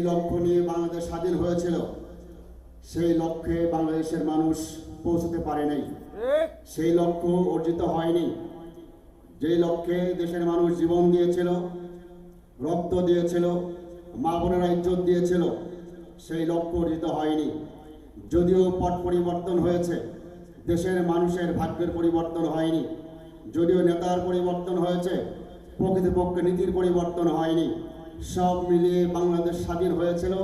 লক্ষ্য নিয়ে বাংলাদেশ স্বাধীন হয়েছিল, সেই লক্ষ্যে বাংলাদেশের মানুষ পৌঁছতে পারে নাই, সেই লক্ষ্য অর্জিত হয়নি। যেই লক্ষ্যে দেশের মানুষ জীবন দিয়েছিল, রক্ত দিয়েছিল, মা বোনেরা ইজ্জত দিয়েছিল, সেই লক্ষ্য অর্জিত হয়নি। যদিও পট পরিবর্তন হয়েছে, দেশের মানুষের ভাগ্যের পরিবর্তন হয়নি। যদিও নেতার পরিবর্তন হয়েছে, প্রকৃতপক্ষে নীতির পরিবর্তন হয়নি। সব মিলিয়ে বাংলাদেশ স্বাধীন হয়েছিল,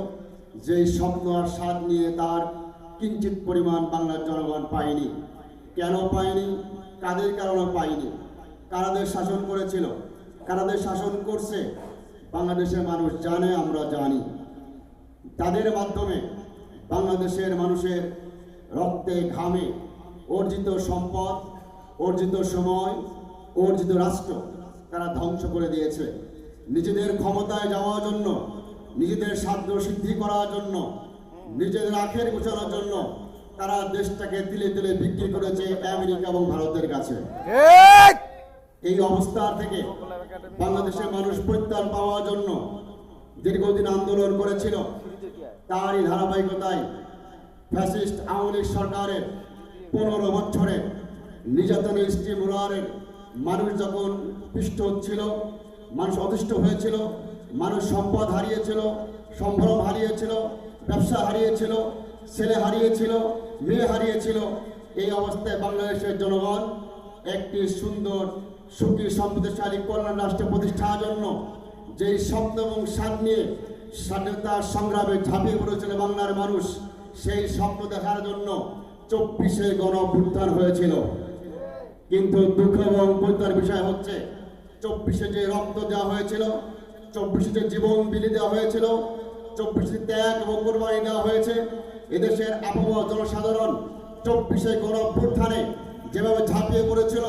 যেই স্বপ্ন আর স্বাদ নিয়ে তার কিঞ্চিত পরিমাণ বাংলার জনগণ পায়নি। কেন পায়নি? কাদের কারণে পায়নি? কারাদের শাসন করেছিল, কারাদের শাসন করছে, বাংলাদেশের মানুষ জানে, আমরা জানি। তাদের মাধ্যমে বাংলাদেশের মানুষের রক্তে ঘামে অর্জিত সম্পদ, অর্জিত সময়, অর্জিত রাষ্ট্র তারা ধ্বংস করে দিয়েছে। নিজেদের ক্ষমতায় যাওয়ার জন্য, নিজেদের সাধ্য সিদ্ধি করার জন্য, নিজেদের আখের গোছানোর জন্য তারা দেশটাকে তিলে তিলে বিক্রি করেছে আমেরিকা এবং ভারতের কাছে। এই অবস্থা থেকে বাংলাদেশের মানুষ পরিত্রাণ পাওয়ার জন্য দীর্ঘদিন আন্দোলন করেছিল। তারই ধারাবাহিকতায় ফ্যাসিস্ট আওয়ামী লীগ সরকারের 15 বছরে নির্যাতনের স্টিমুলারের মানুষ যখন পিষ্ট হচ্ছিল, মানুষ অতিষ্ঠ হয়েছিল, মানুষ সম্পদ হারিয়েছিল, সম্ভ্রম হারিয়েছিল, ব্যবসা হারিয়েছিল, ছেলে হারিয়েছিল, মেয়ে হারিয়েছিল। এই অবস্থায় বাংলাদেশের জনগণ একটি সুন্দর, সুখী, সমৃদ্ধশালী কল্যাণ রাষ্ট্র প্রতিষ্ঠার জন্য যেই স্বপ্ন এবং স্বাদ নিয়ে স্বাধীনতার সংগ্রামে ঝাঁপিয়ে পড়েছিল বাংলার মানুষ, সেই স্বপ্ন দেখার জন্য 24শে গণঅভ্যুত্থান হয়েছিল। কিন্তু দুঃখ এবং পরিতার বিষয় হচ্ছে 24শে যে রক্ত দেওয়া হয়েছিল, 24শে যে জীবন বিলি দেওয়া হয়েছিল, 24শে ত্যাগ এবং কোরবানি দেওয়া হয়েছে, এদেশের আবহাওয়া জনসাধারণ 24শে গণঅভ্যুত্থানে যেভাবে ঝাঁপিয়ে পড়েছিল,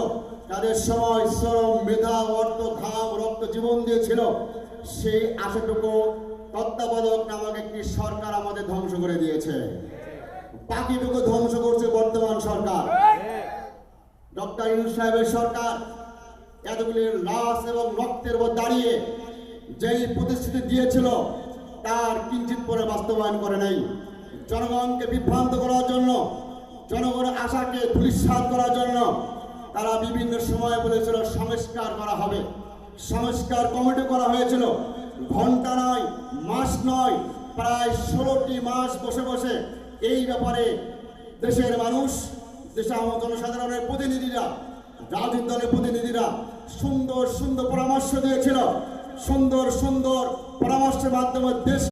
তাদের সময়, শ্রম, মেধা, অর্থ, ঘাম, রক্ত, জীবন দিয়েছিল, সেই আশাটুকু তত্ত্বাবধায়ক নামক একটি সরকার আমাদের ধ্বংস করে দিয়েছে। বাকিটুকু ধ্বংস করছে বর্তমান সরকার, ডক্টর ইউনূস সাহেবের সরকার। এতগুলি লাশ এবং রক্তের উপর দাঁড়িয়ে যেই প্রতিশ্রুতি দিয়েছিল, তার কিঞ্চিত পরে বাস্তবায়ন করে নাই। জনগণকে বিভ্রান্ত করার জন্য, জনগণের আশাকে ধূলিসাৎ করার জন্য তারা বিভিন্ন সময় বলেছিল সংস্কার করা হবে। সংস্কার কমিটি করা হয়েছিল, ঘন্টা নয়, মাস নয়, প্রায় 16টি মাস বসে বসে এই ব্যাপারে দেশের মানুষ, দেশের জনসাধারণের প্রতিনিধিরা, রাজনৈতিক দলের প্রতিনিধিরা সুন্দর সুন্দর পরামর্শ দিয়েছিল। সুন্দর সুন্দর পরামর্শের মাধ্যমে দেশ